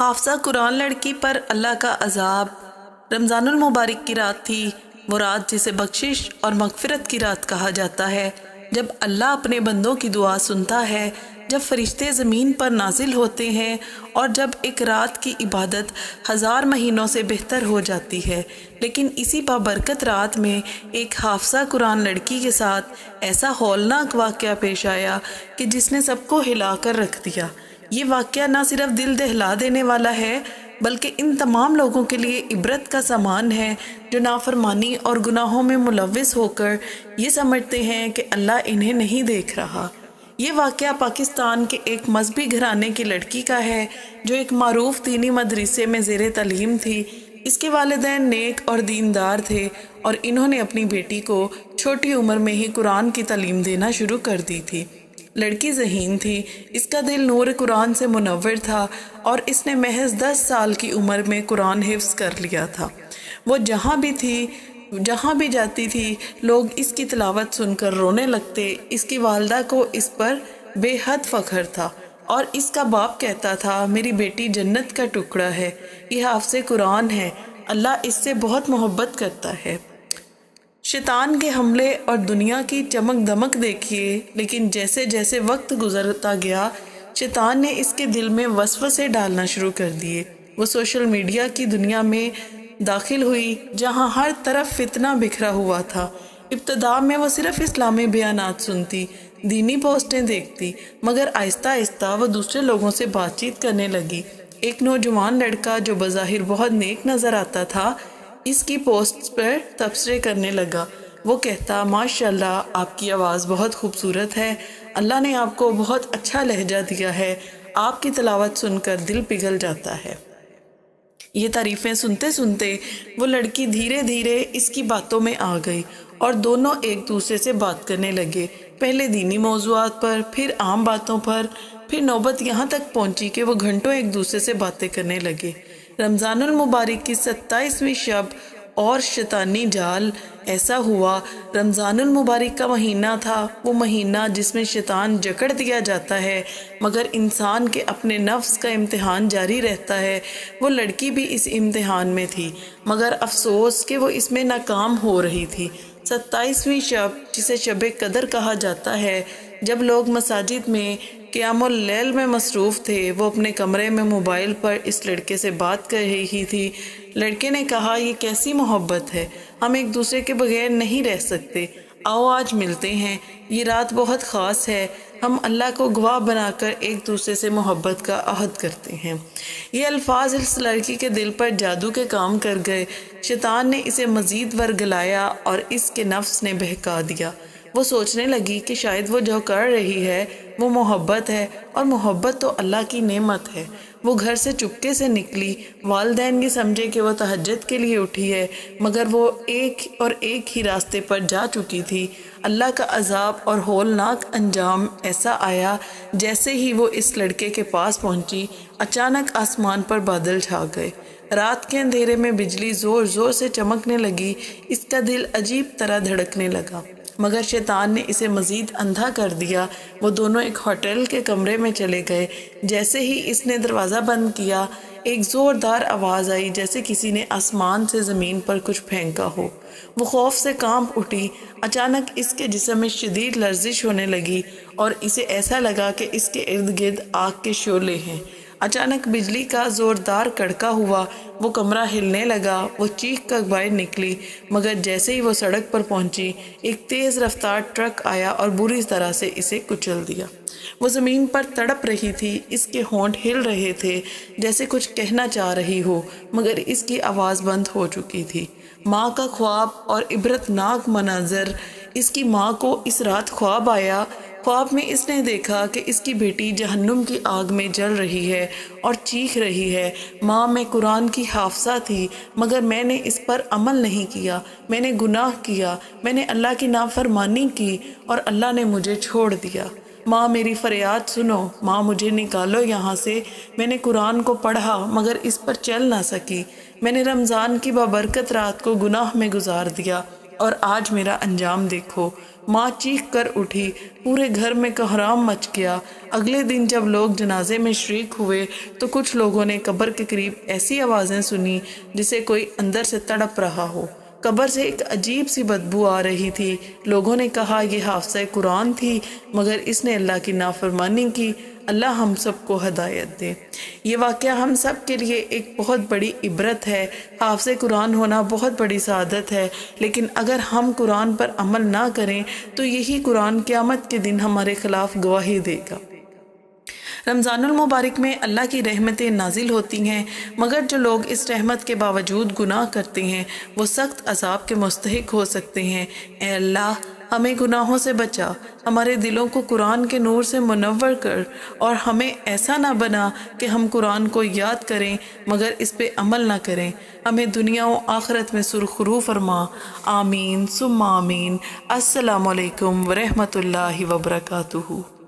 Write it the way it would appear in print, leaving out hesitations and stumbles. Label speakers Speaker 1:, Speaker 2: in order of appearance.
Speaker 1: حافظہ قرآن لڑکی پر اللہ کا عذاب۔ رمضان المبارک کی رات تھی، وہ رات جسے بخشش اور مغفرت کی رات کہا جاتا ہے، جب اللہ اپنے بندوں کی دعا سنتا ہے، جب فرشتے زمین پر نازل ہوتے ہیں اور جب ایک رات کی عبادت 1000 مہینوں سے بہتر ہو جاتی ہے۔ لیکن اسی بابرکت رات میں ایک حافظہ قرآن لڑکی کے ساتھ ایسا ہولناک واقعہ پیش آیا کہ جس نے سب کو ہلا کر رکھ دیا۔ یہ واقعہ نہ صرف دل دہلا دینے والا ہے بلکہ ان تمام لوگوں کے لیے عبرت کا سامان ہے جو نافرمانی اور گناہوں میں ملوث ہو کر یہ سمجھتے ہیں کہ اللہ انہیں نہیں دیکھ رہا۔ یہ واقعہ پاکستان کے ایک مذہبی گھرانے کی لڑکی کا ہے جو ایک معروف دینی مدرسے میں زیر تعلیم تھی۔ اس کے والدین نیک اور دیندار تھے اور انہوں نے اپنی بیٹی کو چھوٹی عمر میں ہی قرآن کی تعلیم دینا شروع کر دی تھی۔ لڑکی ذہین تھی، اس کا دل نور قرآن سے منور تھا اور اس نے محض 10 سال کی عمر میں قرآن حفظ کر لیا تھا۔ وہ جہاں بھی جاتی تھی لوگ اس کی تلاوت سن کر رونے لگتے۔ اس کی والدہ کو اس پر بے حد فخر تھا اور اس کا باپ کہتا تھا میری بیٹی جنت کا ٹکڑا ہے، یہ حافظ قرآن ہے، اللہ اس سے بہت محبت کرتا ہے۔ شیطان کے حملے اور دنیا کی چمک دمک دیکھیے، لیکن جیسے جیسے وقت گزرتا گیا شیطان نے اس کے دل میں وسوسے ڈالنا شروع کر دیے۔ وہ سوشل میڈیا کی دنیا میں داخل ہوئی جہاں ہر طرف فتنہ بکھرا ہوا تھا۔ ابتدا میں وہ صرف اسلامی بیانات سنتی، دینی پوسٹیں دیکھتی، مگر آہستہ آہستہ وہ دوسرے لوگوں سے بات چیت کرنے لگی۔ ایک نوجوان لڑکا جو بظاہر بہت نیک نظر آتا تھا اس کی پوسٹ پر تبصرے کرنے لگا۔ وہ کہتا ماشاءاللہ آپ کی آواز بہت خوبصورت ہے، اللہ نے آپ کو بہت اچھا لہجہ دیا ہے، آپ کی تلاوت سن کر دل پگھل جاتا ہے۔ یہ تعریفیں سنتے سنتے وہ لڑکی دھیرے دھیرے اس کی باتوں میں آ گئی اور دونوں ایک دوسرے سے بات کرنے لگے، پہلے دینی موضوعات پر، پھر عام باتوں پر، پھر نوبت یہاں تک پہنچی کہ وہ گھنٹوں ایک دوسرے سے باتیں کرنے لگے۔ رمضان المبارک کی 27ویں شب اور شیطانی جال ایسا ہوا۔ رمضان المبارک کا مہینہ تھا، وہ مہینہ جس میں شیطان جکڑ دیا جاتا ہے مگر انسان کے اپنے نفس کا امتحان جاری رہتا ہے۔ وہ لڑکی بھی اس امتحان میں تھی مگر افسوس کہ وہ اس میں ناکام ہو رہی تھی۔ 27ویں شب جسے شب قدر کہا جاتا ہے، جب لوگ مساجد میں قیام اللیل میں مصروف تھے، وہ اپنے کمرے میں موبائل پر اس لڑکے سے بات کر رہی تھی۔ لڑکے نے کہا یہ کیسی محبت ہے، ہم ایک دوسرے کے بغیر نہیں رہ سکتے، آؤ آج ملتے ہیں، یہ رات بہت خاص ہے، ہم اللہ کو گواہ بنا کر ایک دوسرے سے محبت کا عہد کرتے ہیں۔ یہ الفاظ اس لڑکی کے دل پر جادو کے کام کر گئے۔ شیطان نے اسے مزید ورگلایا اور اس کے نفس نے بہکا دیا۔ وہ سوچنے لگی کہ شاید وہ جو کر رہی ہے وہ محبت ہے اور محبت تو اللہ کی نعمت ہے۔ وہ گھر سے چپکے سے نکلی، والدین یہ سمجھے کہ وہ تہجد کے لیے اٹھی ہے مگر وہ ایک ہی راستے پر جا چکی تھی۔ اللہ کا عذاب اور ہولناک انجام ایسا آیا جیسے ہی وہ اس لڑکے کے پاس پہنچی اچانک آسمان پر بادل چھا گئے، رات کے اندھیرے میں بجلی زور زور سے چمکنے لگی، اس کا دل عجیب طرح دھڑکنے لگا مگر شیطان نے اسے مزید اندھا کر دیا۔ وہ دونوں ایک ہوٹل کے کمرے میں چلے گئے۔ جیسے ہی اس نے دروازہ بند کیا ایک زوردار آواز آئی جیسے کسی نے آسمان سے زمین پر کچھ پھینکا ہو۔ وہ خوف سے کانپ اٹھی، اچانک اس کے جسم میں شدید لرزش ہونے لگی اور اسے ایسا لگا کہ اس کے ارد گرد آگ کے شعلے ہیں۔ اچانک بجلی کا زوردار کڑکا ہوا، وہ کمرہ ہلنے لگا، وہ چیخ کر باہر نکلی مگر جیسے ہی وہ سڑک پر پہنچی ایک تیز رفتار ٹرک آیا اور بری طرح سے اسے کچل دیا۔ وہ زمین پر تڑپ رہی تھی، اس کے ہونٹ ہل رہے تھے جیسے کچھ کہنا چاہ رہی ہو مگر اس کی آواز بند ہو چکی تھی۔ ماں کا خواب اور عبرت ناک مناظر۔ اس کی ماں کو اس رات خواب آیا۔ خواب میں اس نے دیکھا کہ اس کی بیٹی جہنم کی آگ میں جل رہی ہے اور چیخ رہی ہے، ماں میں قرآن کی حافظہ تھی مگر میں نے اس پر عمل نہیں کیا، میں نے گناہ کیا، میں نے اللہ کی نافرمانی کی اور اللہ نے مجھے چھوڑ دیا۔ ماں میری فریاد سنو، ماں مجھے نکالو یہاں سے، میں نے قرآن کو پڑھا مگر اس پر چل نہ سکی، میں نے رمضان کی بابرکت رات کو گناہ میں گزار دیا اور آج میرا انجام دیکھو۔ ماں چیخ کر اٹھی، پورے گھر میں کوہرام مچ گیا۔ اگلے دن جب لوگ جنازے میں شریک ہوئے تو کچھ لوگوں نے قبر کے قریب ایسی آوازیں سنی جسے کوئی اندر سے تڑپ رہا ہو۔ قبر سے ایک عجیب سی بدبو آ رہی تھی۔ لوگوں نے کہا یہ حافظہ قرآن تھی، مگر اس نے اللہ کی نافرمانی کی۔ اللہ ہم سب کو ہدایت دے۔ یہ واقعہ ہم سب کے لیے ایک بہت بڑی عبرت ہے۔ حافظ قرآن ہونا بہت بڑی سعادت ہے، لیکن اگر ہم قرآن پر عمل نہ کریں تو یہی قرآن قیامت کے دن ہمارے خلاف گواہی دے گا۔ رمضان المبارک میں اللہ کی رحمتیں نازل ہوتی ہیں، مگر جو لوگ اس رحمت کے باوجود گناہ کرتے ہیں وہ سخت عذاب کے مستحق ہو سکتے ہیں۔ اے اللہ، ہمیں گناہوں سے بچا، ہمارے دلوں کو قرآن کے نور سے منور کر، اور ہمیں ایسا نہ بنا کہ ہم قرآن کو یاد کریں مگر اس پہ عمل نہ کریں۔ ہمیں دنیا و آخرت میں سرخرو فرما۔ آمین ثم آمین۔ السلام علیکم ورحمۃ اللہ وبرکاتہ۔